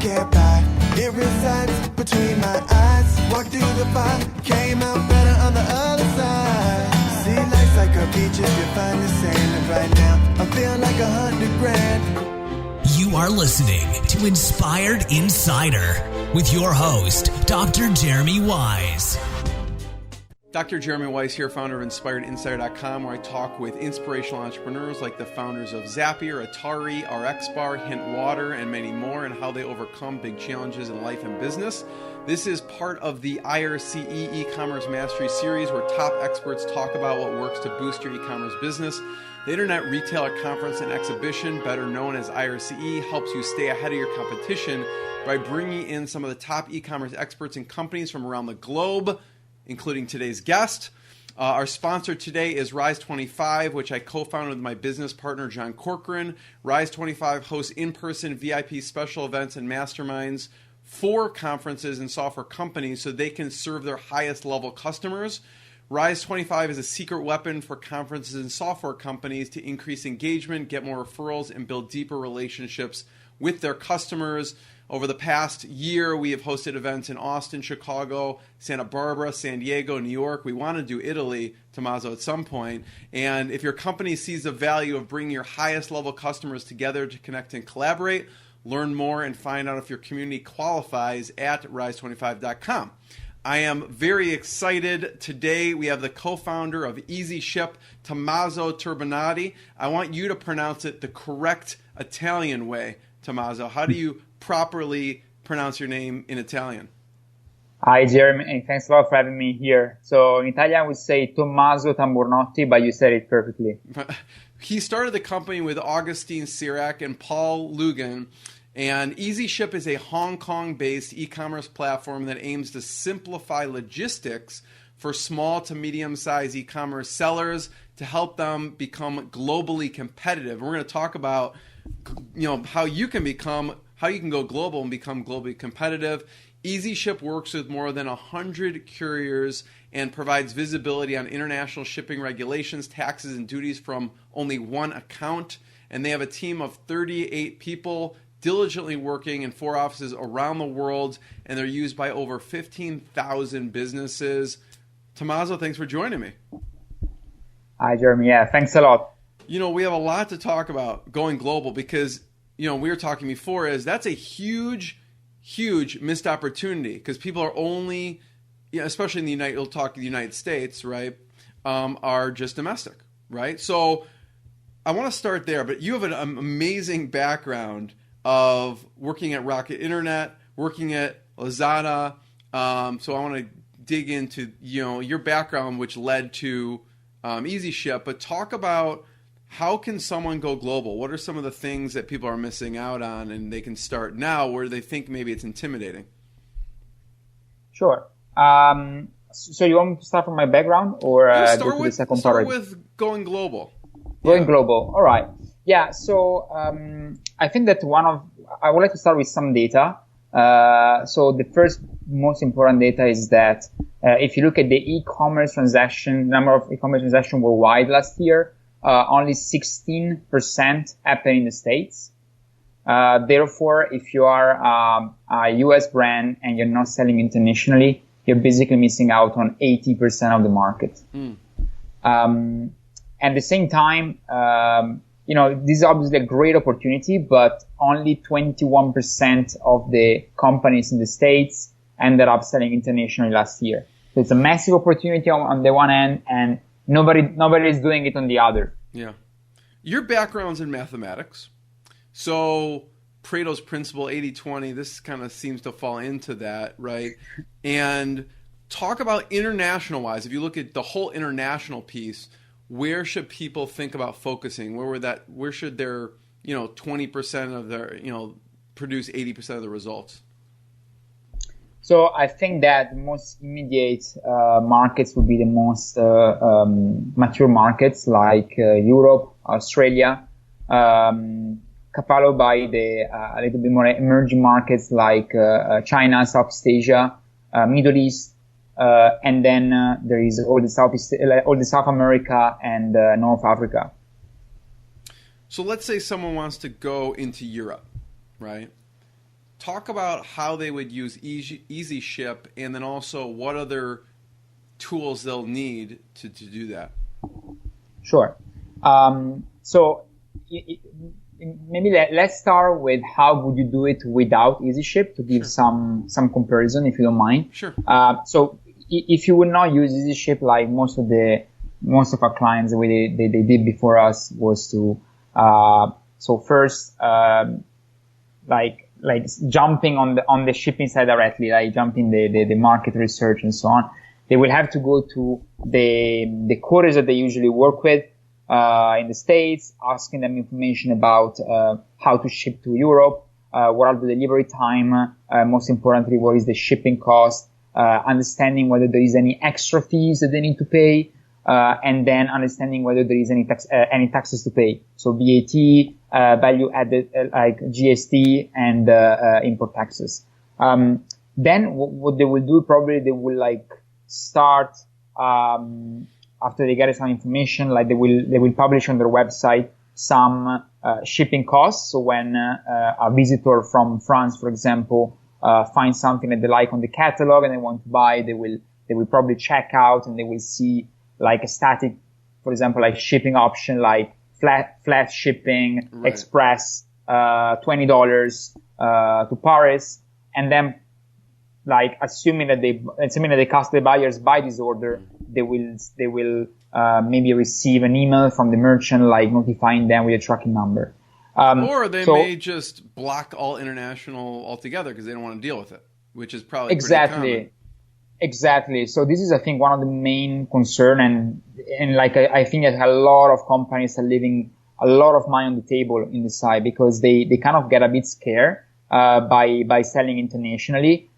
can't buy. It resides between my eyes. Walked through the fire, came out better on the other side. See, life's like a beach if you find the sand. And right now, I feel like 100 grand. You are listening to Inspired Insider with your host, Dr. Jeremy Wise. Dr. Jeremy Wise here, founder of InspiredInsider.com, where I talk with inspirational entrepreneurs like the founders of Zapier, Atari, RX Bar, Hint Water, and many more, and how they overcome big challenges in life and business. This is part of the IRCE e-commerce mastery series, where top experts talk about what works to boost your e-commerce business. The Internet Retailer Conference and Exhibition, better known as IRCE, helps you stay ahead of your competition by bringing in some of the top e-commerce experts and companies from around the globe, including today's guest. Our sponsor today is Rise25, which I co-founded with my business partner, John Corcoran. Rise25 hosts in-person VIP special events and masterminds for conferences and software companies so they can serve their highest level customers. Rise25 is a secret weapon for conferences and software companies to increase engagement, get more referrals, and build deeper relationships with their customers. Over the past year, we have hosted events in Austin, Chicago, Santa Barbara, San Diego, New York. We want to do Italy, Tommaso, at some point. And if your company sees the value of bringing your highest level customers together to connect and collaborate, learn more and find out if your community qualifies at rise25.com. I am very excited. Today we have the co-founder of Easyship, Tommaso Tamburnotti. I want you to pronounce it the correct Italian way, Tommaso. How do you properly pronounce your name in Italian? Hi, Jeremy, and thanks a lot for having me here. So in Italian, we say Tommaso Tamburnotti, but you said it perfectly. He started the company with Augustin, Ceyrac, and Paul Lugagne, and Easyship is a Hong Kong-based e-commerce platform that aims to simplify logistics for small to medium-sized e-commerce sellers to help them become globally competitive. And we're going to talk about, how you can go global and become globally competitive. Easyship works with more than 100 couriers and provides visibility on international shipping regulations, taxes, and duties from only one account. And they have a team of 38 people diligently working in 4 offices around the world, and they're used by over 15,000 businesses. Tommaso, thanks for joining me. Hi, Jeremy. Yeah, thanks a lot. We have a lot to talk about going global because, we were talking before, that's a huge missed opportunity because people are only, especially in the United States, right, are just domestic, right? So I want to start there, but you have an amazing background of working at Rocket Internet, working at Lazada. So I want to dig into, your background, which led to Easyship, but talk about how can someone go global? What are some of the things that people are missing out on and they can start now where they think maybe it's intimidating? Sure. So you want me to start from my background or go to the second part? Start with going global. Going global. All right. Yeah. So I think that I would like to start with some data. So the first most important data is that if you look at the number of e-commerce transactions worldwide last year, only 16% happened in the States. Therefore, if you are a US brand and you're not selling internationally, you're basically missing out on 80% of the market. At the same time, this is obviously a great opportunity, but only 21% of the companies in the States ended up selling internationally last year. So it's a massive opportunity on the one end, and nobody is doing it on the other. Yeah. Your background's in mathematics. So Pareto's principle, 80-20, this kind of seems to fall into that, right? And talk about international-wise. If you look at the whole international piece, where should people think about focusing? Where should their, 20% of their, produce 80% of the results? So I think that the most immediate markets would be the most mature markets like Europe, Australia, followed by the a little bit more emerging markets like China, Southeast Asia, Middle East, and then there is all the South America and North Africa. So let's say someone wants to go into Europe, right? talk about how they would use Easyship, and then also what other tools they'll need to do that. Sure. So maybe let's start with how would you do it without Easyship to give some comparison, if you don't mind. Sure. So if you would not use Easyship, like most of our clients, the way they did before us was to so first like jumping on the shipping side directly, like jumping the market research and so on. They will have to go to the couriers that they usually work with in the States, asking them information about how to ship to Europe, what are the delivery time, most importantly, what is the shipping cost, understanding whether there is any extra fees that they need to pay, and then understanding whether there is any taxes to pay. So VAT, value added, like GST and import taxes. Then what they will do, probably they will like start after they get some information, like they will publish on their website some shipping costs. So when a visitor from France, for example, finds something that they like on the catalog and they want to buy, they will probably check out and they will see like a static, for example, like shipping option, like flat shipping, right, express, $20 to Paris, and then like assuming that the buyers buy this order, they will maybe receive an email from the merchant like notifying them with a tracking number. Or they may just block all international altogether because they don't want to deal with it, which is probably pretty common. Exactly. So this is, I think, one of the main concern, and like I think that a lot of companies are leaving a lot of money on the table in the side because they kind of get a bit scared by selling internationally.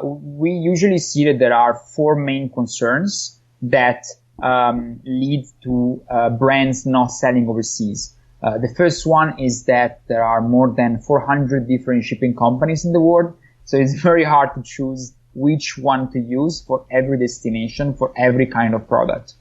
We usually see that there are four main concerns that lead to brands not selling overseas. The first one is that there are more than 400 different shipping companies in the world, so it's very hard to choose which one to use for every destination, for every kind of product.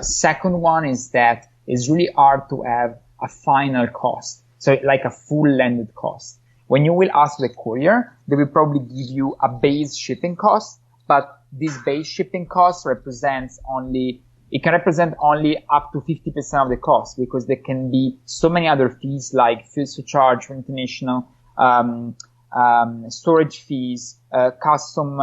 Second one is that it's really hard to have a final cost, so like a full landed cost. When you will ask the courier, they will probably give you a base shipping cost, but this base shipping cost can represent only up to 50% of the cost, because there can be so many other fees like fuel surcharge for international, storage fees, custom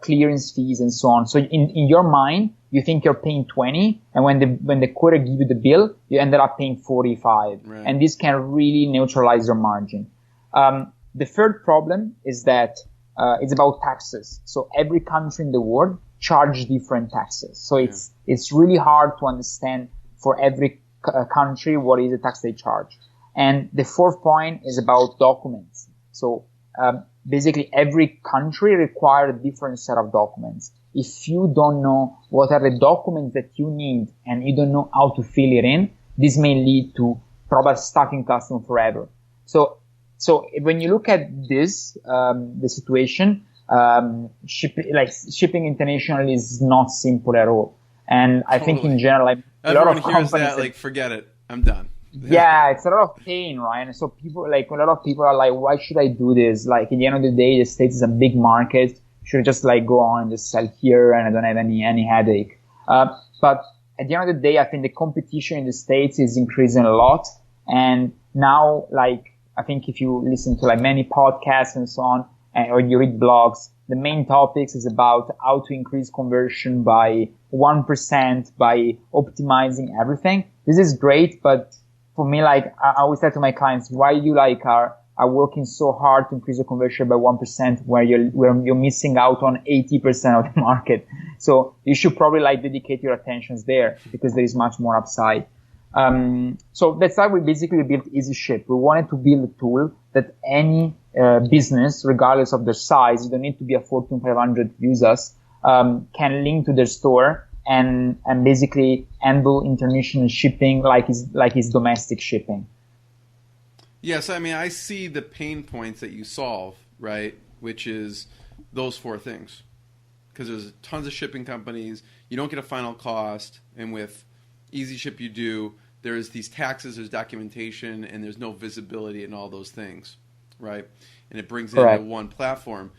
clearance fees, and so on. So in your mind, you think you're paying 20, and when the courier give you the bill, you ended up paying 45, right, and this can really neutralize your margin. The third problem is that it's about taxes. So every country in the world charge different taxes. So it's really hard to understand for every country what is the tax they charge. And the fourth point is about documents. So basically every country requires a different set of documents. If you don't know what are the documents that you need and you don't know how to fill it in, this may lead to probably stuck in custom forever. So when you look at this, the situation, shipping internationally is not simple at all. And I think in general, like a lot of companies hears that, like, forget it, I'm done. Yeah, it's a lot of pain, right? And so people, like, a lot of people are like, why should I do this? Like, at the end of the day, the States is a big market. Should just like go on and just sell here and I don't have any headache. But at the end of the day, I think the competition in the States is increasing a lot. And now, like, I think if you listen to like many podcasts and so on, or you read blogs, the main topics is about how to increase conversion by 1% by optimizing everything. This is great, but for me, like, I always say to my clients, why you like are working so hard to increase the conversion by 1% where you're missing out on 80% of the market. So you should probably like dedicate your attentions there because there is much more upside. So that's why we basically built Easyship. We wanted to build a tool that any business, regardless of their size, you don't need to be a Fortune 500 to use us, can link to their store and basically handle international shipping like it's domestic shipping. Yes, I mean, I see the pain points that you solve, right? Which is those four things. Because there's tons of shipping companies, you don't get a final cost, and with Easyship you do. There's these taxes, there's documentation, and there's no visibility in all those things, right? And it brings it Correct. into one platform.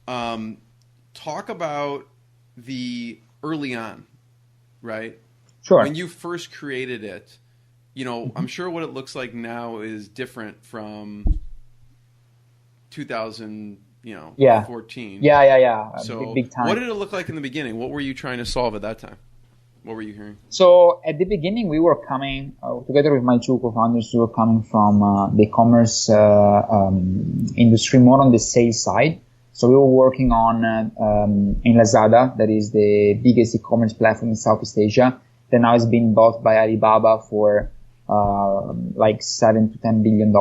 Talk about the early on, right? Sure. When you first created it, you know, I'm sure what it looks like now is different from 2000, you know, 14. Yeah. So big time. what did it look like in the beginning? What were you trying to solve at that time? What were you hearing? So at the beginning, we were coming together with my two co-founders. We were coming from the commerce industry, more on the sales side. So we were working on in Lazada, that is the biggest e-commerce platform in Southeast Asia. That now has been bought by Alibaba for like $7 to $10 billion.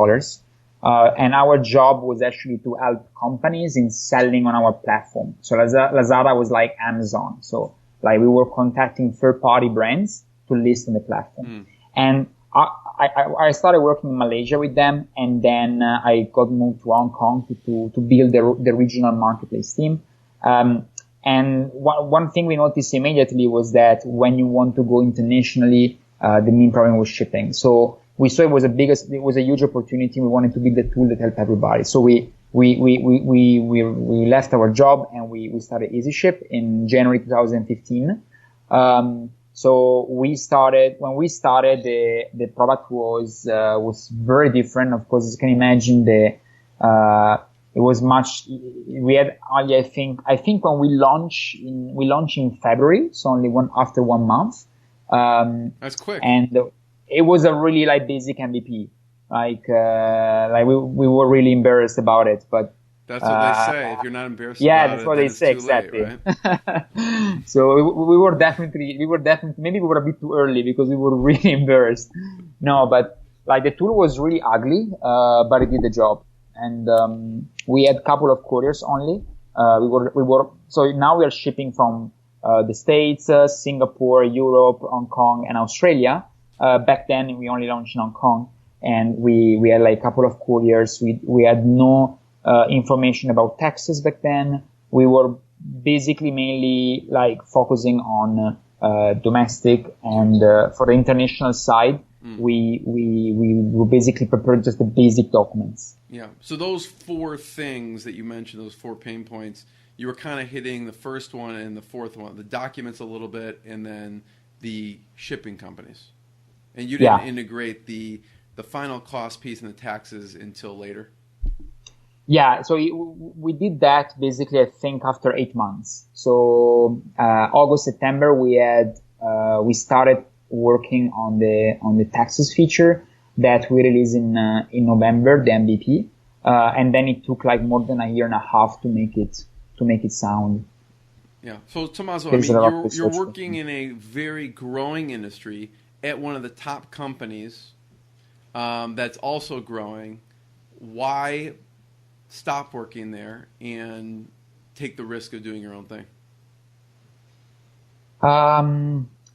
And our job was actually to help companies in selling on our platform. So Lazada was like Amazon. So like we were contacting third-party brands to list on the platform. And I started working in Malaysia with them, and then I got moved to Hong Kong to build the regional marketplace team. And one thing we noticed immediately was that when you want to go internationally, the main problem was shipping. So we saw it was a huge opportunity. We wanted to build a tool that helped everybody. So we left our job and we started Easyship in January 2015. So when we started, the product was very different. Of course, as you can imagine, it was we had only, I think when we launched in February, so only after 1 month. That's quick. And it was a really like basic MVP. Like we were really embarrassed about it, but that's what they say. If you're not embarrassed, that's what they say exactly. Late, right? So we were definitely maybe we were a bit too early because we were really embarrassed. No, but like the tool was really ugly, but it did the job. And we had a couple of couriers only. So now we are shipping from the States, Singapore, Europe, Hong Kong, and Australia. Back then we only launched in Hong Kong, and we had like a couple of couriers. We had no information about taxes back then. We were basically mainly like focusing on domestic, and for the international side, we basically prepared just the basic documents. Yeah. So those 4 things that you mentioned, those 4 pain points, you were kind of hitting the first one and the fourth one, the documents a little bit, and then the shipping companies. And you didn't integrate the final cost piece and the taxes until later? Yeah, so we did that basically, I think, after 8 months. So August, September, we started working on the taxes feature that we released in November, the MVP, and then it took like more than a year and a half to make it sound. Yeah. So Tommaso, I mean, you're working in a very growing industry at one of the top companies that's also growing. Why stop working there and take the risk of doing your own thing?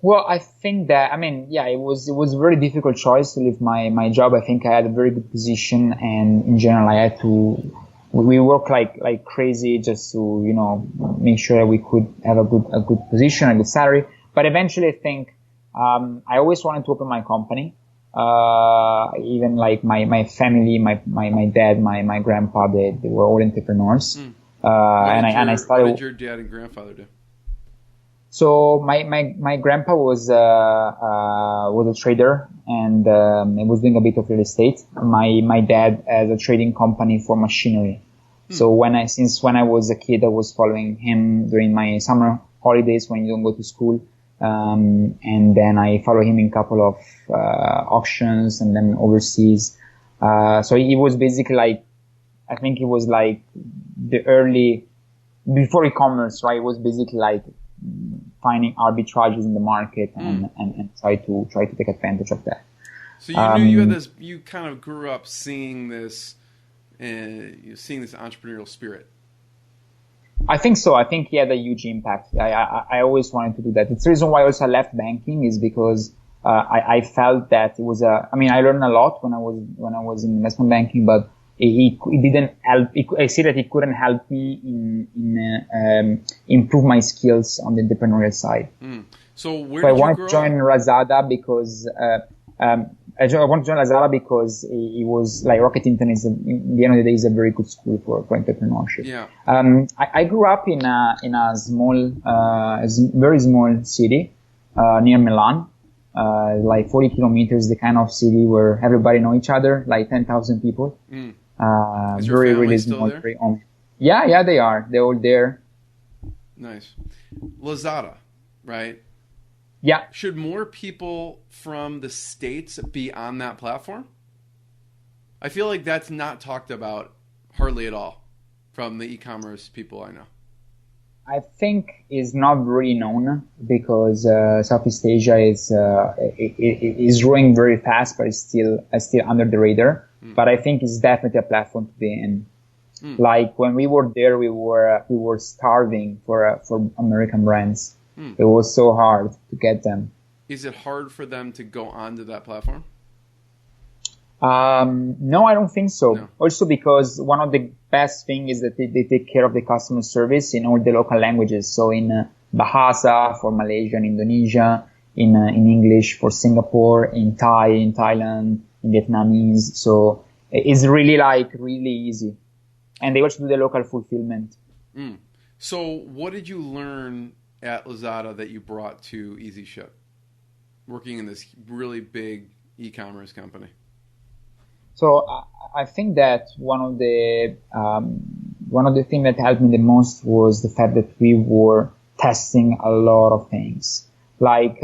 Well, I think that, I mean, yeah, it was a very difficult choice to leave my job. I think I had a very good position, and in general, we worked like crazy just to, make sure we could have a good position, a good salary. But eventually I think, I always wanted to open my company. Even like my family, my dad, my grandpa, they were all entrepreneurs. I started. What did your dad and grandfather do? So my grandpa was a trader, and he was doing a bit of real estate. My dad has a trading company for machinery. So since when I was a kid, I was following him during my summer holidays when you don't go to school. And then I follow him in a couple of auctions and then overseas. So he was basically like, I think it was like the early, before e-commerce, right? It was basically like finding arbitrages in the market and try to take advantage of that. So you knew you had this, you kind of grew up seeing this entrepreneurial spirit. I think so. I think he had a huge impact. I always wanted to do that. It's the reason why I also left banking is because I felt that it was I learned a lot when I was in investment banking, but it didn't help. I see that it couldn't help me in improve my skills on the entrepreneurial side. So where so did I wanted you grow to join up? Lazada because I want to join Lazada because it was like Rocket Internet is, in the end of the day, is a very good school for entrepreneurship. Yeah. I grew up in a small, very small city, near Milan, like 40 kilometers, the kind of city where everybody know each other, like 10,000 people. Is your family really still small, there? very yeah, they are. They're all there. Nice. Lazada, right? Yeah. Should more people from the States be on that platform? I feel like that's not talked about hardly at all from the e-commerce people I know. I think is not really known because Southeast Asia is growing very fast, but it's still under the radar. But I think it's definitely a platform to be in. Like when we were there, we were starving for American brands. It was so hard to get them. Is it hard for them to go onto that platform? No, I don't think so. No. Also because one of the best thing is that they take care of the customer service in all the local languages. So in Bahasa for Malaysia and Indonesia, in English for Singapore, in Thai, in Thailand, in Vietnamese. So it's really really easy. And they also do the local fulfillment. So what did you learn at Lazada that you brought to Easyship, working in this really big e-commerce company? So I think that one of the things that helped me the most was the fact that we were testing a lot of things. Like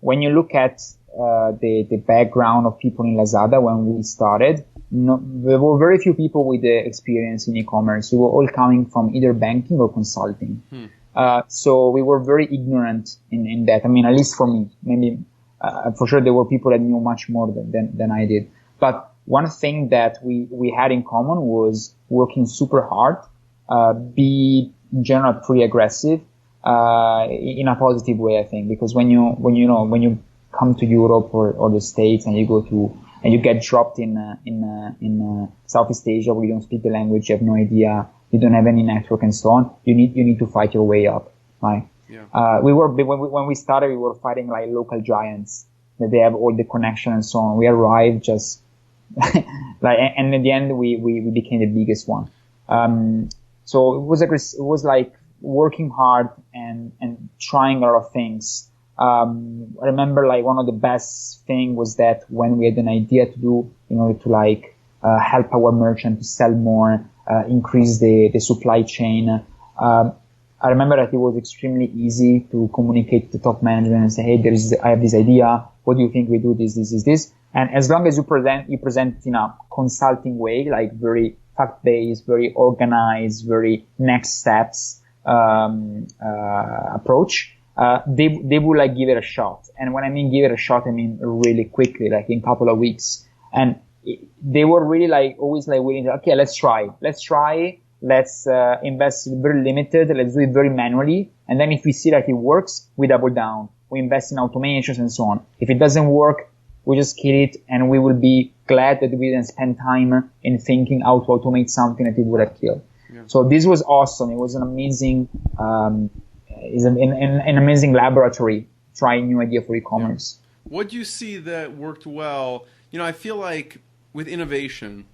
when you look at the background of people in Lazada when we started, there were very few people with the experience in e-commerce. We were all coming from either banking or consulting. So we were very ignorant in that. I mean, at least for me, maybe for sure there were people that knew much more than I did. But one thing that we had in common was working super hard, be in general pretty aggressive, in a positive way, I think, because when you come to Europe or the States and you get dropped in Southeast Asia where you don't speak the language, you have no idea, you don't have any network and so on, you need to fight your way up, right? Yeah. When we started, we were fighting like local giants that they have all the connection and so on. We arrived just and in the end we became the biggest one. So it was like working hard and trying a lot of things. I remember like one of the best thing was that when we had an idea to do in order to like help our merchant to sell more, increase the supply chain. I remember that it was extremely easy to communicate to the top management and say, hey, I have this idea. What do you think we do this? And as long as you present in a consulting way, like very fact-based, very organized, very next steps, approach, they will like give it a shot. And when I mean give it a shot, I mean really quickly, like in a couple of weeks. And they were really like always like willing to, okay, let's try, let's invest very limited, let's do it very manually. And then if we see that it works, we double down. We invest in automations and so on. If it doesn't work, we just kill it, and we will be glad that we didn't spend time in thinking how to automate something that it would have killed. Yeah. So this was awesome. It was an amazing, an amazing laboratory trying new idea for e-commerce. Yeah. What do you see that worked well? You know, I feel like with innovation,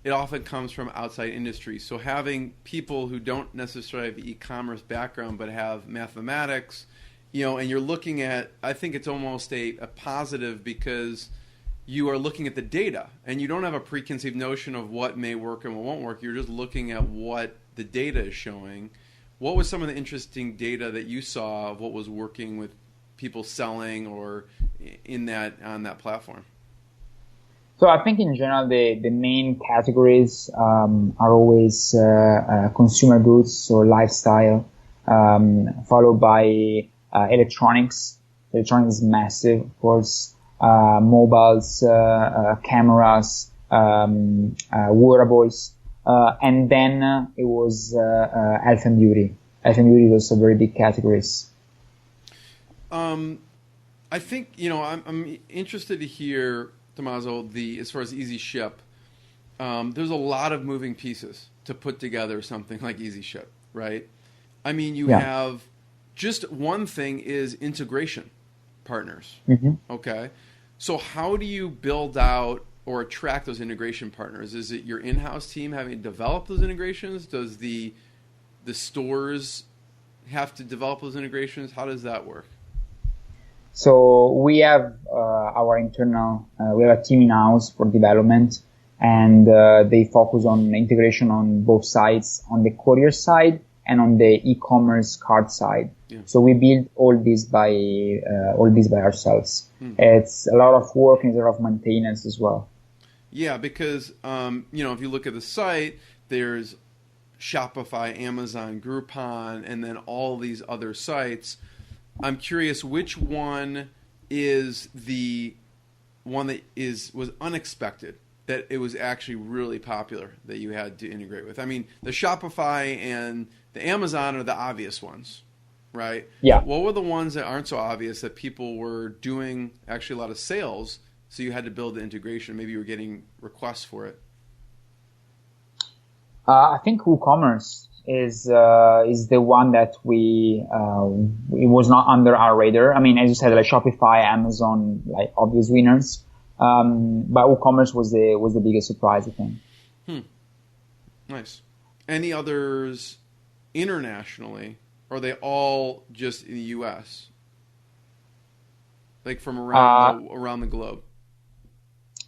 it often comes from outside industry. So having people who don't necessarily have the e-commerce background but have mathematics, you know, and you're looking at, I think it's almost a positive because you are looking at the data and you don't have a preconceived notion of what may work and what won't work. You're just looking at what the data is showing. What was some of the interesting data that you saw of what was working with people selling or on that platform? So I think in general, the main categories are always consumer goods, so lifestyle, followed by electronics. Electronics is massive, of course. Mobiles, cameras, wearables, and then it was health and beauty. Health and beauty was also very big categories. I think, you know, I'm interested to hear, Tommaso, as far as Easyship, there's a lot of moving pieces to put together something like Easyship, right? I mean, you have just one thing is integration partners. Mm-hmm. Okay. So how do you build out or attract those integration partners? Is it your in-house team having to develop those integrations? Does the stores have to develop those integrations? How does that work? So we have our internal, we have a team in-house for development, and they focus on integration on both sides, on the courier side and on the e-commerce cart side. Yeah. So we build all this by ourselves. It's a lot of work and a lot of maintenance as well. Yeah, because if you look at the site, there's Shopify, Amazon, Groupon, and then all these other sites. I'm curious, which one is the one that was unexpected, that it was actually really popular that you had to integrate with? I mean, the Shopify and the Amazon are the obvious ones, right? Yeah. What were the ones that aren't so obvious that people were doing actually a lot of sales, so you had to build the integration? Maybe you were getting requests for it. I think WooCommerce is the one that it was not under our radar. I mean, as you said, like Shopify, Amazon, like obvious winners. But WooCommerce was the biggest surprise, I think. Nice. Any others internationally? Or are they all just in the U.S.? Like from around the globe?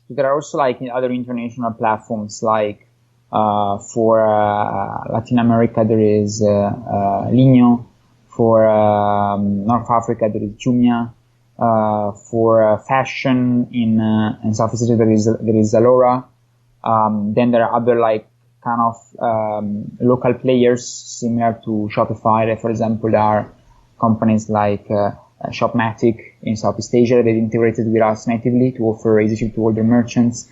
There are also like other international platforms, like for Latin America there is Linio. For North Africa there is Jumia. For fashion in Southeast Asia there is Zalora. Then there are other like kind of local players similar to Shopify. Like, for example, there are companies like Shopmatic in Southeast Asia that integrated with us natively to offer Easyship to all their merchants.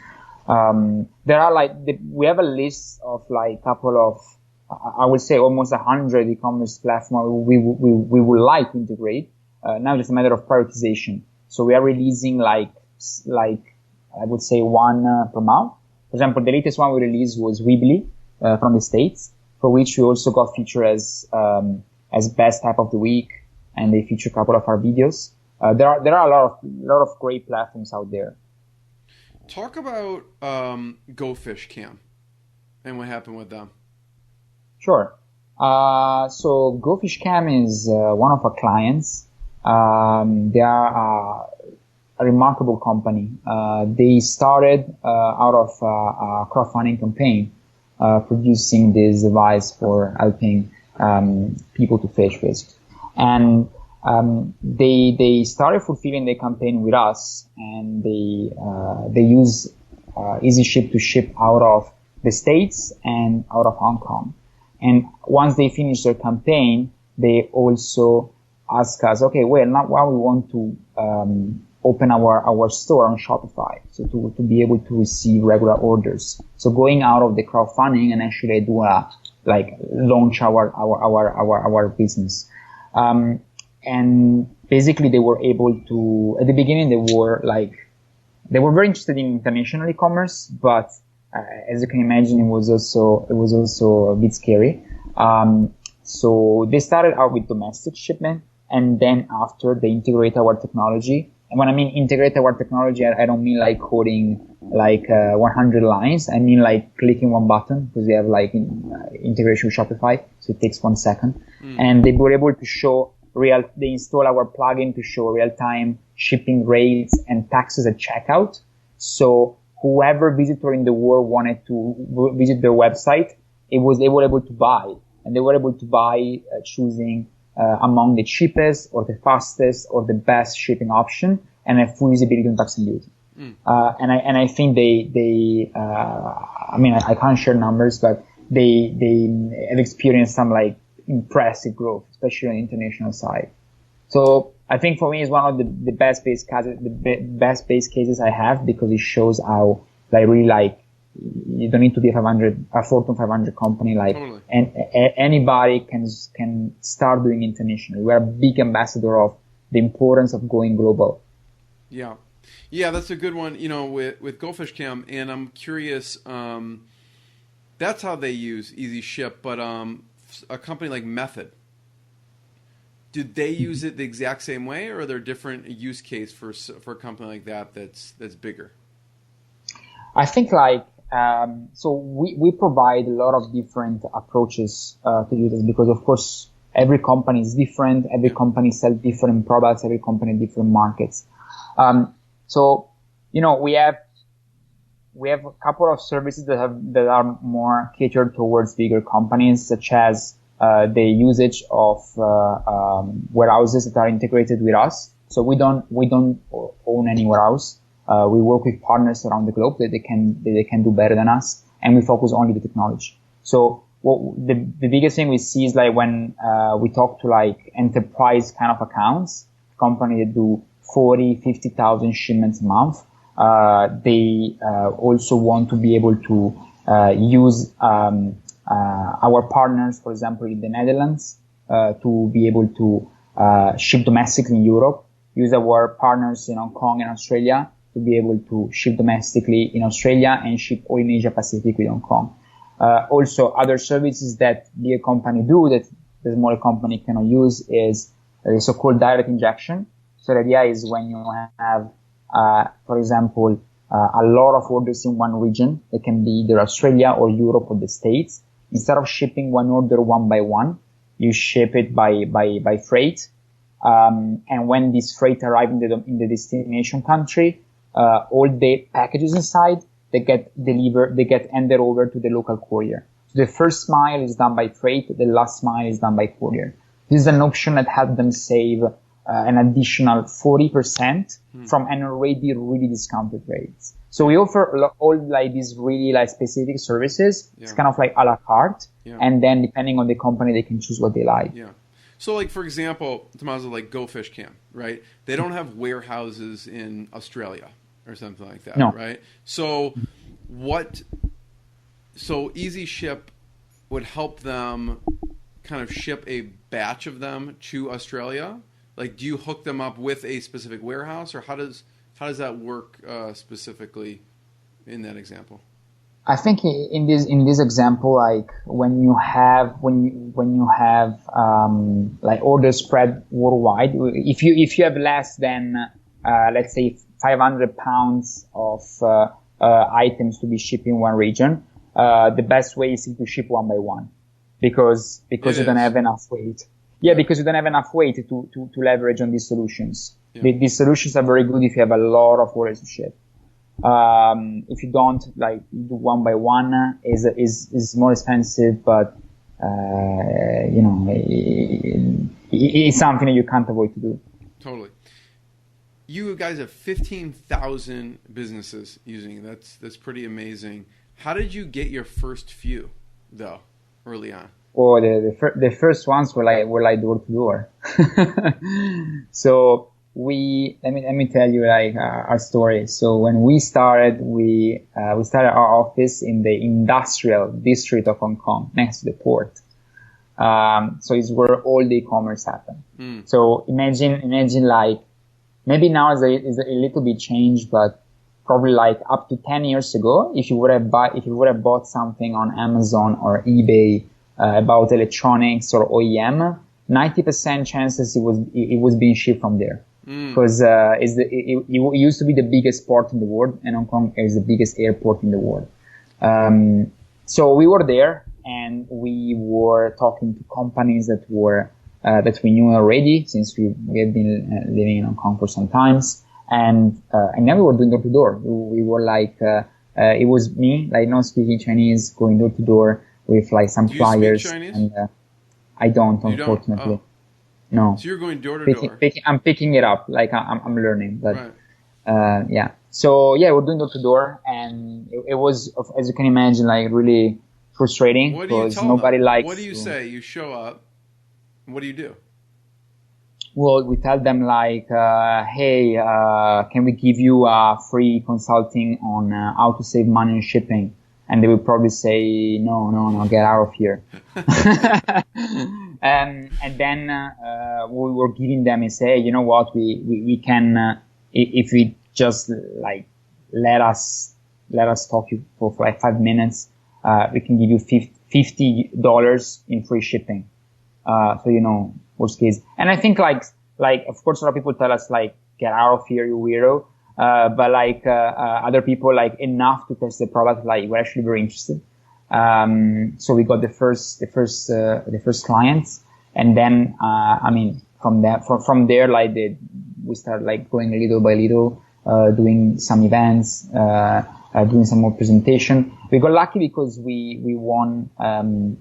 There are we have a list of like couple of, I would say almost 100 e-commerce platforms we would like to integrate. Now it's a matter of prioritization. So we are releasing like I would say one per month. For example, the latest one we released was Weebly from the States, for which we also got featured as best app of the week, and they feature a couple of our videos. There are a lot of great platforms out there. Talk about GoFish Cam and what happened with them. Sure. So GoFish Cam is one of our clients. They are a remarkable company. They started out of a crowdfunding campaign, producing this device for helping people to fish, basically. And they started fulfilling the campaign with us, and they use Easyship to ship out of the States and out of Hong Kong. And once they finish their campaign, they also ask us, okay, well, now we want to open our store on Shopify, so to be able to receive regular orders. So going out of the crowdfunding and actually do launch our business. And basically they were able to, at the beginning they were very interested in international e-commerce, but as you can imagine, it was also a bit scary. So they started out with domestic shipment, and then after they integrate our technology. And when I mean integrate our technology, I don't mean like coding 100 lines. I mean like clicking one button, because we have integration with Shopify, so it takes 1 second. And they were able to show they install our plugin to show real-time shipping rates and taxes at checkout. So whoever visitor in the world wanted to visit their website, they were able to buy. And they were able to buy choosing among the cheapest or the fastest or the best shipping option, and have full visibility on tax and duty. And I think I can't share numbers, but they have experienced some impressive growth, especially on the international side. So I think for me it's one of the best base cases I have, because it shows how you don't need to be a Fortune 500 company. Totally. And anybody can start doing international. We are a big ambassador of the importance of going global. Yeah, that's a good one. With GoFish Cam, and I'm curious. That's how they use Easyship, but a company like Method. did they use it the exact same way, or are there different use case for a company like that's bigger? I think so we provide a lot of different approaches to users, because of course every company is different, every company sells different products, every company different markets. So we have a couple of services that are more catered towards bigger companies, such as the usage of warehouses that are integrated with us. So we don't own any warehouse. We work with partners around the globe that they can do better than us, and we focus only the technology. So the biggest thing we see is when we talk to enterprise kind of accounts, companies that do 40,000-50,000 shipments a month. They also want to be able to use our partners, for example, in the Netherlands, to be able to ship domestically in Europe. Use our partners in Hong Kong and Australia to be able to ship domestically in Australia and ship all in Asia Pacific with Hong Kong. Also, other services that bigger company do that the smaller company cannot use is the so-called direct injection. So the idea is when you have, for example, a lot of orders in one region, it can be either Australia or Europe or the States. Instead of shipping one order one by one, you ship it by freight. And when this freight arrives in the destination country, all the packages inside, they get delivered, they get handed over to the local courier. So the first mile is done by freight, the last mile is done by courier. This is an option that helps them save an additional 40% from an already really discounted rates. So we offer all these really specific services. Yeah. It's kind of a la carte. Yeah. And then depending on the company, they can choose what they like. Yeah. So for example, Tommaso, Go Fish Can, right? They don't have warehouses in Australia or something like that, no. Right? So Easyship would help them kind of ship a batch of them to Australia. Do you hook them up with a specific warehouse, or how does that work specifically in that example? I think in this example, when you have orders spread worldwide, if you have less than let's say 500 pounds of items to be shipped in one region, the best way is to ship one by one, because you don't have enough weight. Yeah, because you don't have enough weight to leverage on these solutions. Yeah. These solutions are very good if you have a lot of orders to ship. If you don't do one by one, is more expensive, but it's something that you can't avoid to do. Totally. You guys have 15,000 businesses using it. That's pretty amazing. How did you get your first few though, early on? Or the first ones were door to door. So let me tell you our story. So when we started, we started our office in the industrial district of Hong Kong, next to the port. So it's where all the e-commerce happened. So imagine maybe now is a little bit changed, but probably up to 10 years ago, if you would have bought something on Amazon or eBay, about electronics or OEM, 90% chances it was being shipped from there. Because it used to be the biggest port in the world, and Hong Kong is the biggest airport in the world. So we were there, and we were talking to companies that we knew already, since we had been living in Hong Kong for some times, and then we were doing door to door. We were it was me, not speaking Chinese, going door to door with some flyers. Do you speak Chinese? And I don't, unfortunately. Oh. No. So you're going door to door. I'm picking it up, I'm learning, but right. Yeah. So yeah, we're doing door to door, and it was, as you can imagine, really frustrating, because nobody likes. What do you say? You show up. What do you do? Well, we tell them hey, can we give you a free consulting on how to save money on shipping? And they will probably say, no, get out of here. And then we were giving them and say, you know what, we can, if we just let us talk you for 5 minutes, we can give you $50 in free shipping. So worst case. And I think like, of course, a lot of people tell us like, get out of here, you weirdo. But like, other people like enough to test the product, like we're actually very interested. So we got the first clients. And then, from there, like we started like going little by little, doing some events, doing some more presentation. We got lucky because we won,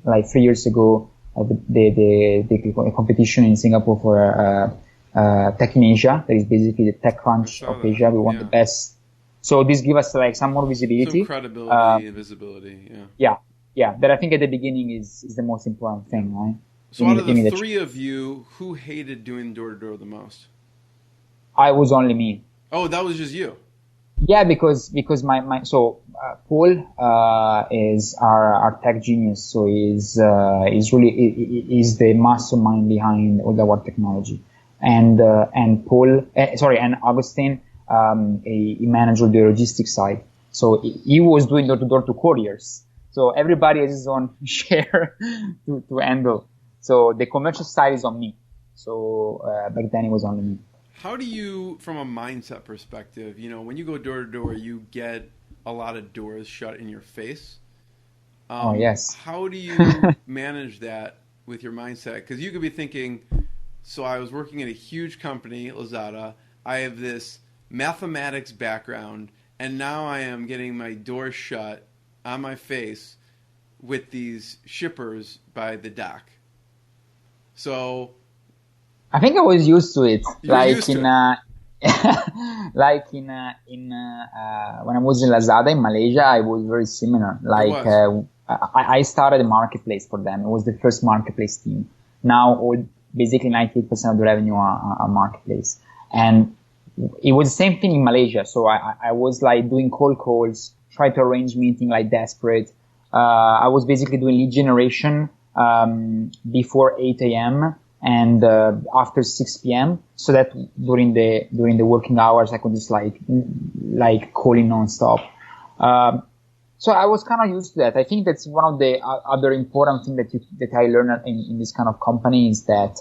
like 3 years ago, the competition in Singapore for, Tech in Asia. That is basically the tech crunch of Asia. We won the best. So this gives us like some more visibility. Some credibility and visibility. Yeah. That I think at the beginning is the most important thing, right? So out of the three of you, who hated doing door-to-door the most? I was only me. Oh, that was just you? Yeah, because Paul, is our tech genius. So he's really the mastermind behind all our technology. And Augustin, he managed the logistics side. So he was doing door-to-door to couriers. So everybody has his own share to handle. So the commercial side is on me. So back then it was only me. How do you, from a mindset perspective, when you go door to door, you get a lot of doors shut in your face. Yes. How do you manage that with your mindset? Because you could be thinking, so I was working at a huge company, Lazada. I have this mathematics background, and now I am getting my door shut on my face with these shippers by the dock. So I think I was used to it. When I was in Lazada in Malaysia, I was very similar. I started a marketplace for them. It was the first marketplace team. Now basically 98% of the revenue are marketplace. And it was the same thing in Malaysia. So I was like doing cold calls, try to arrange meeting like desperate. I was basically doing lead generation, before 8 a.m. and, after 6 p.m. so that during the working hours, I could just like calling nonstop. So I was kind of used to that. I think that's one of the other important things that I learned in this kind of company is that,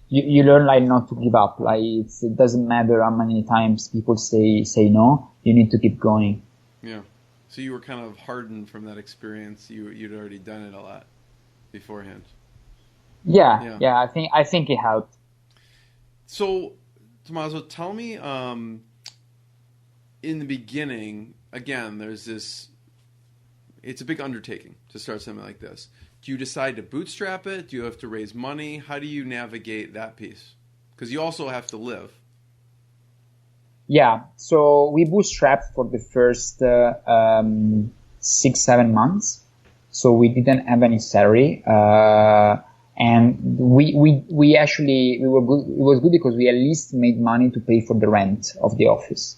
you learn like not to give up. Like it doesn't matter how many times people say no, you need to keep going. Yeah. So you were kind of hardened from that experience. You'd already done it a lot beforehand. Yeah. I think it helped. So, Tommaso, tell me, in the beginning, again, it's a big undertaking to start something like this. Do you decide to bootstrap it? Do you have to raise money? How do you navigate that piece? Because you also have to live. Yeah, so we bootstrapped for the first 6-7 months. So we didn't have any salary, and we were good. It was good because we at least made money to pay for the rent of the office,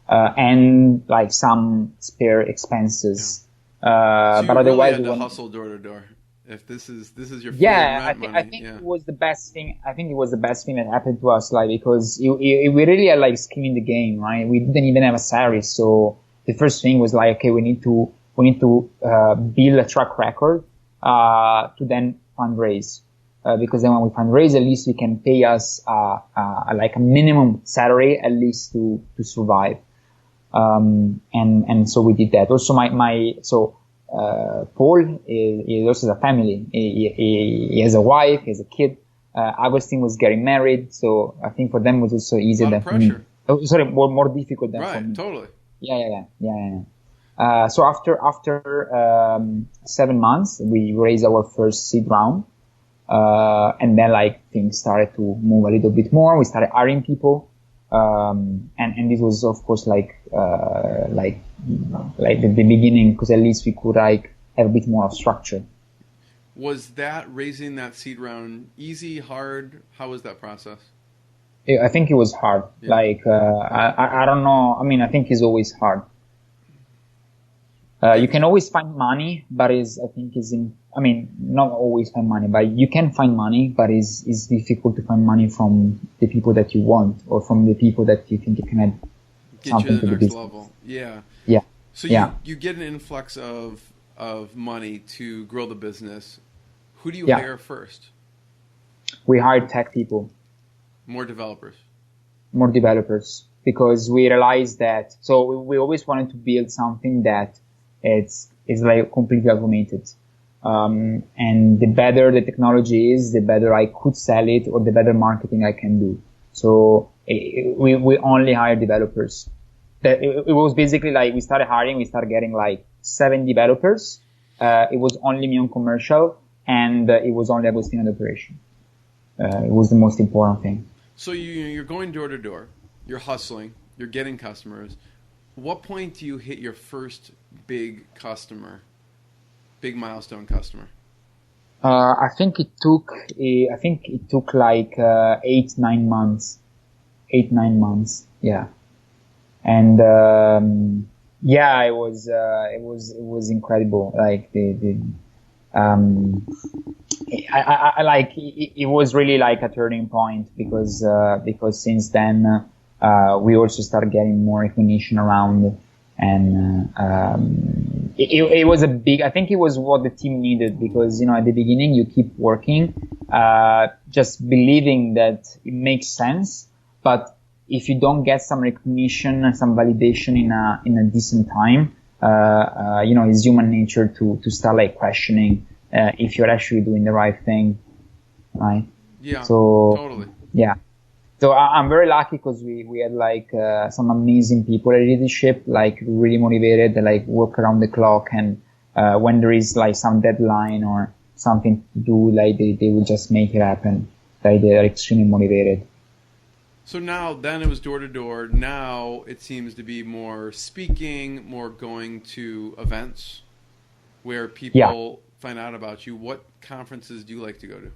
and like some spare expenses. So but really otherwise, had to hustle door to door. If this is your I think it was the best thing. I think it was the best thing that happened to us, like because we really had like skin in the game, right? We didn't even have a salary, so the first thing was like, okay, we need to build a track record to then fundraise, because then when we fundraise, at least we can pay us like a minimum salary at least to survive. And so we did that. Also, Paul is also a family. He has a wife, he has a kid. Augustin was getting married, so I think for them it was also easier than for me. Oh, sorry, more difficult than for me. Right, totally. Yeah. So after 7 months, we raised our first seed round, and then like things started to move a little bit more. We started hiring people. And this was of course like the beginning, because at least we could like have a bit more of structure. Was that raising that seed round easy, hard? How was that process? I think it was hard. Yeah. Like, I don't know. I mean, I think it's always hard. You can always find money, but not always find money, but you can find money, but it's difficult to find money from the people that you want or from the people that you think you can add something to the business. Level. Yeah. Yeah. So you get an influx of money to grow the business. Who do you hire first? we hired tech people, More developers. more developers, because we realized that, so we always wanted to build something that is like completely automated. And the better the technology is, the better I could sell it, or the better marketing I can do. So we only hire developers. It was basically like we started getting like 7 developers. It was only me on commercial, and it was only Augustin on operation. It was the most important thing. So you're going door to door, you're hustling, you're getting customers. What point do you hit your first big customer, big milestone customer? I think it took like 8-9 months. 8-9 months, yeah. And yeah, it was incredible. Like I like it was really like a turning point, because since then we also started getting more recognition around, and it was a big, I think it was what the team needed, because, you know, at the beginning you keep working, just believing that it makes sense, but if you don't get some recognition and some validation in a decent time, you know, it's human nature to start like questioning if you're actually doing the right thing, right? Yeah, so, totally. Yeah. So I'm very lucky, because we had like some amazing people at Easyship, like really motivated, they like work around the clock, and when there is like some deadline or something to do, like they will just make it happen. Like they are extremely motivated. So now, then it was door to door. Now it seems to be more speaking, more going to events where people find out about you. What conferences do you like to go to?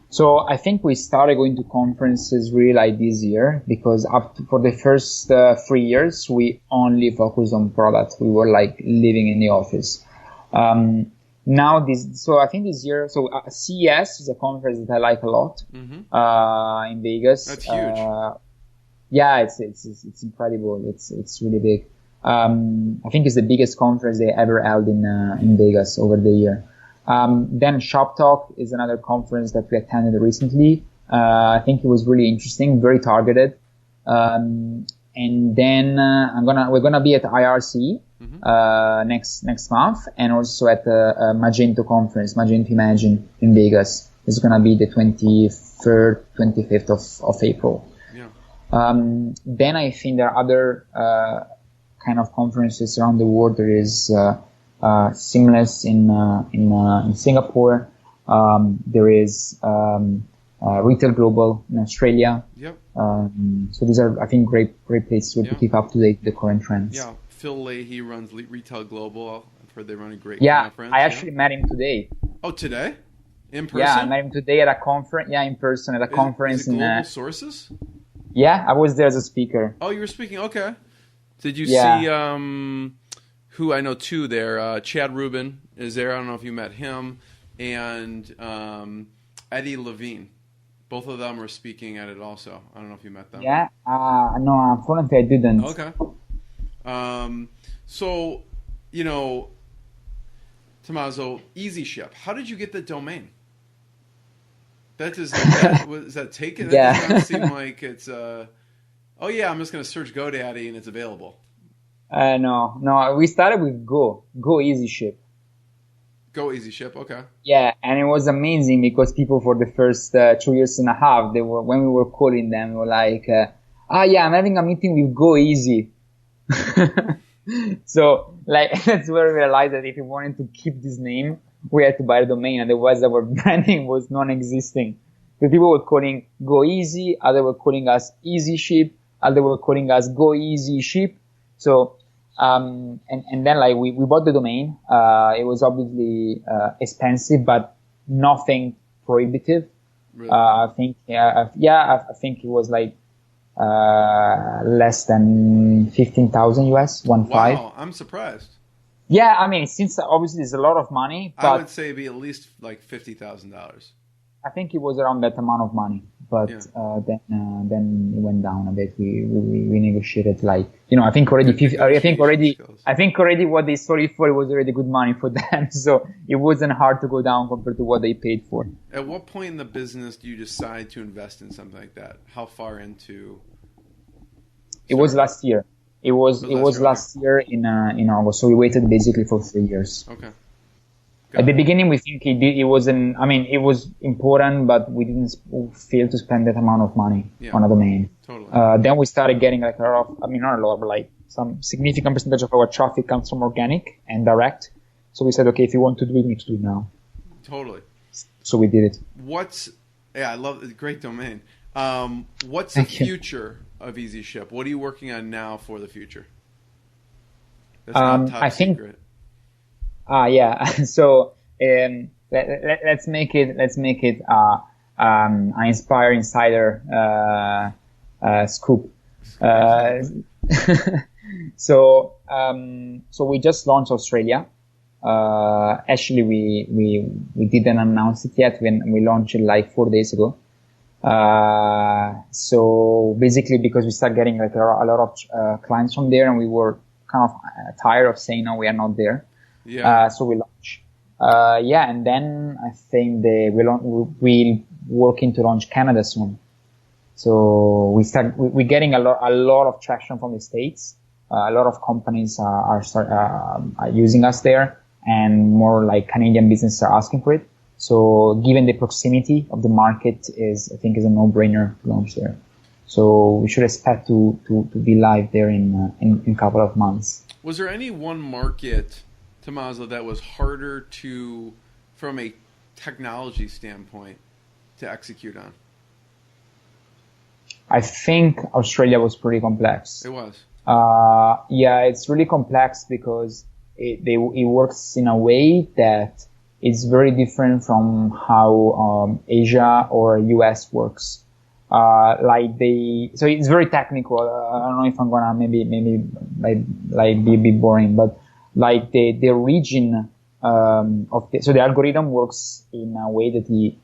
So I think we started going to conferences really like this year, because for the first 3 years, we only focused on product. We were like living in the office. So I think this year, CES is a conference that I like a lot, in Vegas. That's huge. Yeah, it's incredible. It's really big. I think it's the biggest conference they ever held in Vegas over the year. Then Shop Talk is another conference that we attended recently. I think it was really interesting, very targeted. And then we're gonna be at IRCE next month, and also at the Magento conference, Magento Imagine in Vegas. It's gonna be the 23rd, 25th of April. Yeah. Then I think there are other kind of conferences around the world. There is Seamless in Singapore. There is Retail Global in Australia. Yep. So these are, I think, great places to keep up to date the current trends. Yeah. Phil Leahy runs Retail Global. I've heard they run a great conference. I actually met him today. Oh, today? In person? Yeah, I met him today at a conference. Yeah, in person at a conference. Is it Global Sources? Yeah, I was there as a speaker. Oh, you were speaking? Okay. Did you see who I know too there? Chad Rubin is there. I don't know if you met him. And Eddie Levine. Both of them were speaking at it also. I don't know if you met them. Yeah. No, unfortunately I didn't. Okay. So, you know, Tommaso, Easyship. How did you get the domain? Is that taken? That does not seem like it's oh yeah, I'm just going to search GoDaddy and it's available. No, we started with Go Easyship. Go Easyship, okay. Yeah, and it was amazing, because people for the first 2 years and a half, when we were calling them, they were like, yeah, I'm having a meeting with Go Easy. So, like, that's where we realized that if we wanted to keep this name, we had to buy the domain, otherwise our branding was non-existing. The people were calling Go Easy, others were calling us Easyship, others were calling us Go Easy Ship. So, and then like we bought the domain. It was obviously expensive, but nothing prohibitive. Really? I think I think it was like less than 15,000 US, 15. Wow, I'm surprised. Yeah, I mean, since obviously there's a lot of money, but I would say it'd be at least like $50,000. I think it was around that amount of money, but then it went down a bit. We negotiated like, I think already what they sold it for was already good money for them, so it wasn't hard to go down compared to what they paid for. At what point in the business do you decide to invest in something like that? How far into? It was last year. It was last year in August. So we waited basically for 3 years. Okay. At the beginning, we think it was important, but we didn't feel to spend that amount of money on a domain. Totally. Then we started getting like a lot of, not a lot, but like some significant percentage of our traffic comes from organic and direct. So we said, okay, if you want to do it, we need to do it now. Totally. So we did it. I love it. Great domain. What's the future of Easyship? What are you working on now for the future? That's not top secret. So let's make it an Inspire Insider scoop. So we just launched Australia. Actually, we didn't announce it yet when we launched it like 4 days ago. So basically, because we started getting like a lot of clients from there, and we were kind of tired of saying no, we are not there. Yeah. So we launched. And then I think we're working to launch Canada soon. So we're getting a lot of traction from the States. A lot of companies are using us there, and more like Canadian businesses are asking for it. So given the proximity of the market I think is a no-brainer to launch there. So we should expect to be live there in a couple of months. Was there any one market, Tommaso, that was harder from a technology standpoint, to execute on? I think Australia was pretty complex. It was. It's really complex because it works in a way that it's very different from how Asia or US works. So it's very technical. I don't know if I'm gonna maybe be a bit boring, but like the origin so the algorithm works in a way that he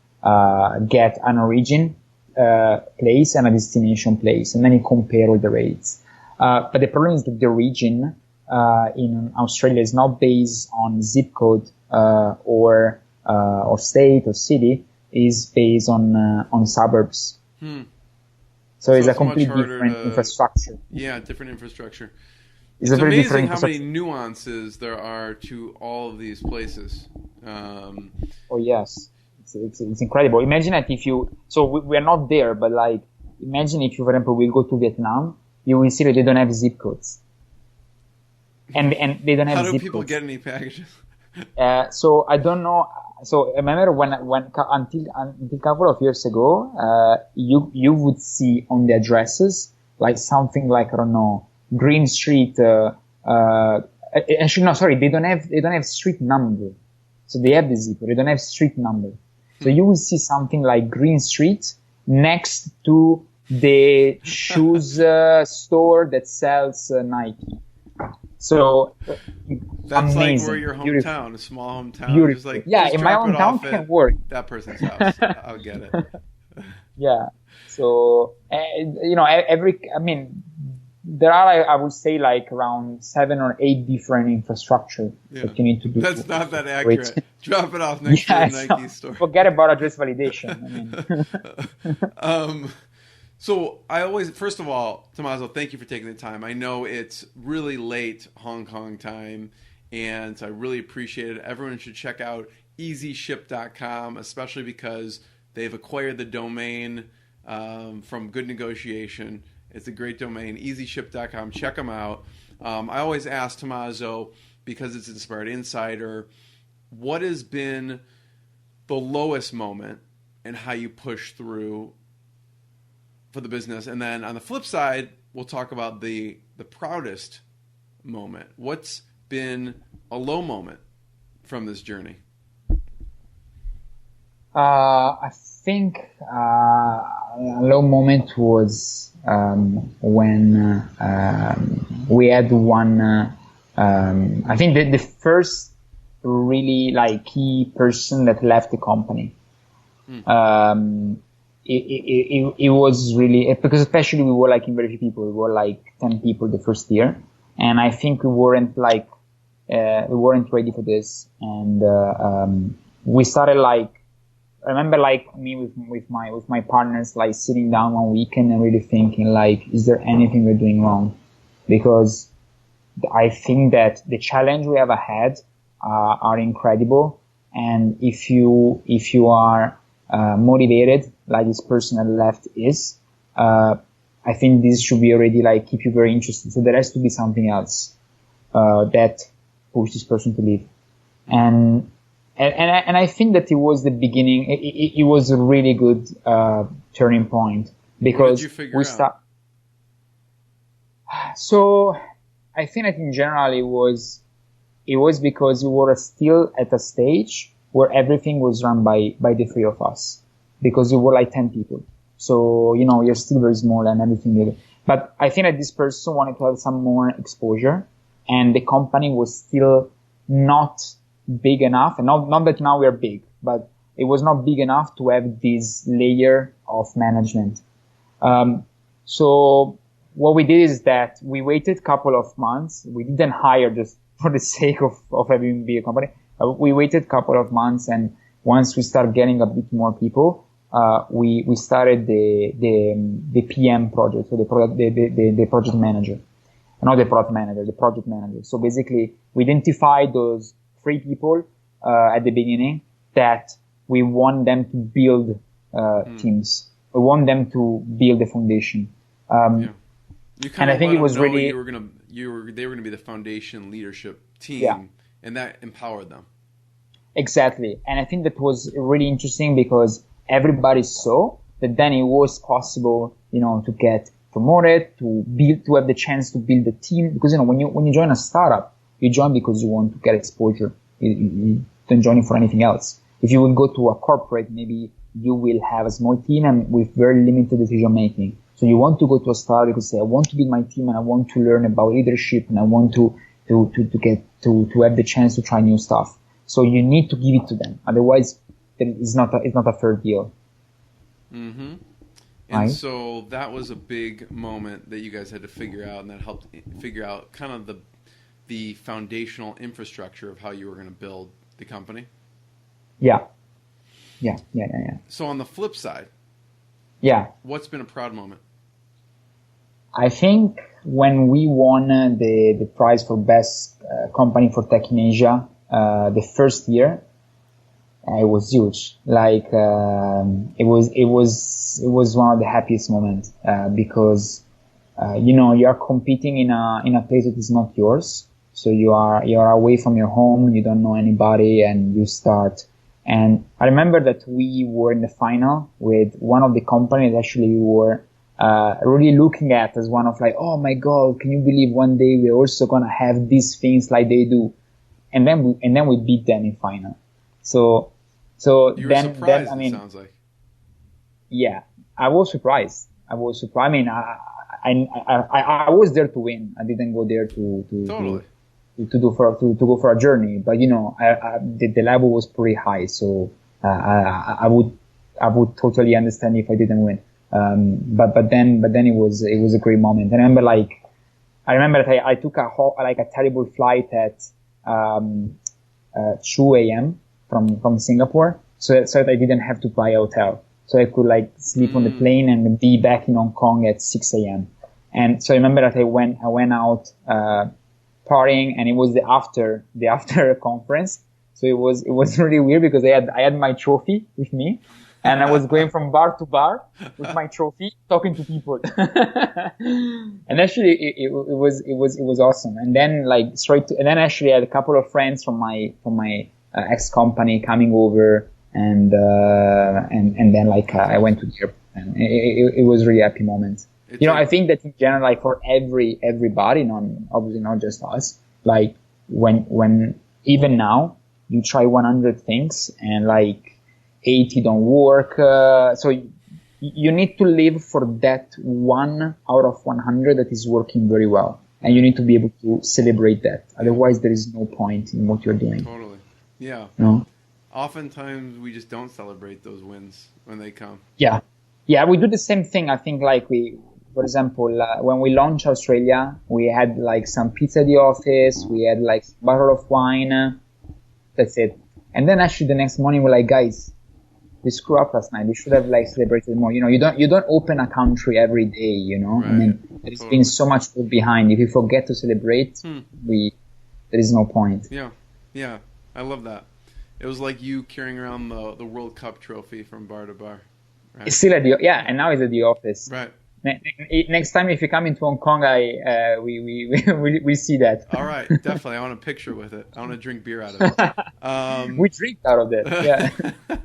get an origin place and a destination place, and then you compare all the rates. But the problem is that the origin in Australia is not based on zip code or state or city, is based on suburbs. So it's a completely different infrastructure. Yeah, different infrastructure. It's amazing how many nuances there are to all of these places. Oh yes, it's incredible. Imagine that we are not there, but like imagine if you, for example, will go to Vietnam, you will see that they don't have zip codes, and they don't have. How do zip people codes. get any packages? So I don't know. So I remember when until a couple of years ago, you would see on the addresses like something like, I don't know, Green Street. Actually, no, sorry, they don't have street number. So they have the zip, they don't have street number. So you will see something like Green Street next to the shoes store that sells Nike. So that's amazing. like where your hometown, beautiful. A small hometown. Beautiful. Just like, yeah, just in my hometown can work. That person's house. I'll get it. Yeah. So there are, I would say, like around 7 or 8 different infrastructure that you need to do. That's not that accurate. Drop it off next to the Nike store. Forget about address validation. So I always, first of all, Tommaso, thank you for taking the time. I know it's really late Hong Kong time, and I really appreciate it. Everyone should check out easyship.com, especially because they've acquired the domain from Good Negotiation. It's a great domain, easyship.com. Check them out. I always ask Tommaso, because it's Inspired Insider, what has been the lowest moment and how you push through for the business? And then on the flip side, we'll talk about the proudest moment. What's been a low moment from this journey? I think a low moment was when we had one. I think the first really like key person that left the company. It was really, because especially we were like in very few people, we were like 10 people the first year. And I think we weren't ready for this. And, we started like, I remember like me with my partners, like sitting down one weekend and really thinking like, is there anything we're doing wrong? Because I think that the challenge we have ahead are incredible. And if you are motivated, like this person at the left is, I think this should be already like keep you very interested. So there has to be something else that pushed this person to leave. And I think that it was the beginning. It was a really good turning point because what did you figure out? So I think that in general it was because we were still at a stage where everything was run by the three of us, because we were like 10 people. So, you're still very small and everything. But I think that this person wanted to have some more exposure, and the company was still not big enough. And not that now we're big, but it was not big enough to have this layer of management. So what we did is that we waited a couple of months. We didn't hire just for the sake of having big company. We waited a couple of months, and once we started getting a bit more people, we started the PM project, so the project manager. Not the product manager, the project manager. So basically, we identified those 3 people at the beginning that we want them to build teams. We want them to build the foundation. And I think it was really they were gonna be the foundation leadership team, and that empowered them. Exactly. And I think that was really interesting because everybody saw that then it was possible, to get promoted, to have the chance to build a team. Because, when you join a startup, you join because you want to get exposure. You don't join it for anything else. If you would go to a corporate, maybe you will have a small team and with very limited decision making. So you want to go to a startup because I want to build my team and I want to learn about leadership and I want to have the chance to try new stuff. So you need to give it to them. Otherwise, it's not a fair deal. Mm-hmm. And so that was a big moment that you guys had to figure out, and that helped figure out kind of the foundational infrastructure of how you were going to build the company. Yeah. So on the flip side, what's been a proud moment? I think when we won the prize for best company for tech in Asia, the first year, it was huge. Like, it was one of the happiest moments, because, you are competing in a place that is not yours. So you are away from your home, you don't know anybody, and you start. And I remember that we were in the final with one of the companies actually we were, really looking at as one of like, oh my God, can you believe one day we're also gonna have these things like they do? And then we beat them in final. So you were surprised, it sounds like. Yeah, I was surprised. I mean, I was there to win. I didn't go there to go for a journey. But the level was pretty high, so I would totally understand if I didn't win. But then it was a great moment. And I remember that I took a terrible flight at 2 a.m. from Singapore, so that I didn't have to buy a hotel. So I could sleep on the plane and be back in Hong Kong at 6 a.m. And so I remember that I went out, partying, and it was the after conference. So it was really weird because I had my trophy with me, and I was going from bar to bar with my trophy, talking to people. And actually it was awesome. And then actually I had a couple of friends from my ex company coming over, and then I went to Europe, and it was really happy moment. I think that in general, for everybody, obviously not just us, when even now you try 100 things and 80 don't work, so you need to live for that 1 out of 100 that is working very well, and you need to be able to celebrate that. Otherwise, there is no point in what you're doing. Totally. Yeah. No? oftentimes we just don't celebrate those wins when they come. Yeah. Yeah, we do the same thing. I think like for example, when we launched Australia, we had like some pizza at the office, we had like a bottle of wine, that's it. And then actually the next morning we're like, guys, we screwed up last night. We should have like celebrated more. You know, you don't open a country every day, you know. Right. I mean, there's been so much work behind. If you forget to celebrate, there is no point. Yeah. Yeah. I love that. It was like you carrying around the World Cup trophy from bar to bar. Right? It's still and now it's at the office. Right. Next time if you come into Hong Kong, we see that. All right, definitely. I want a picture with it. I want to drink beer out of it. We drink out of that. Yeah.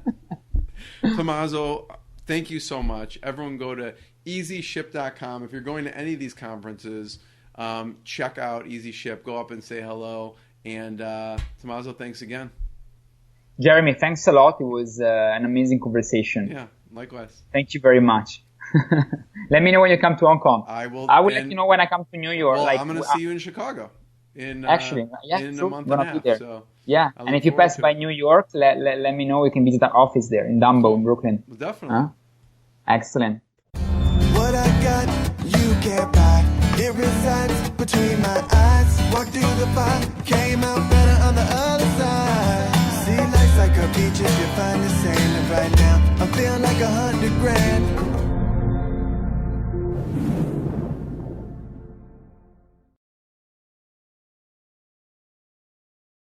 Tommaso, thank you so much. Everyone go to easyship.com. If you're going to any of these conferences, check out Easyship. Go up and say hello. And Tommaso, thanks again. Jeremy, thanks a lot. It was an amazing conversation. Yeah, likewise. Thank you very much. Let me know when you come to Hong Kong. I will let you know when I come to New York. Well, I'm going to see you in Chicago in a month and a half. There. So yeah, and if you pass by New York, let me know. We can visit our office there in Dumbo, in Brooklyn. Definitely. Excellent. What I got, you can't buy. It resides between my eyes. Walked through the fire, came out better on the other side. See, life's like a beach if you find the sailing right now. I'm feeling like 100 grand.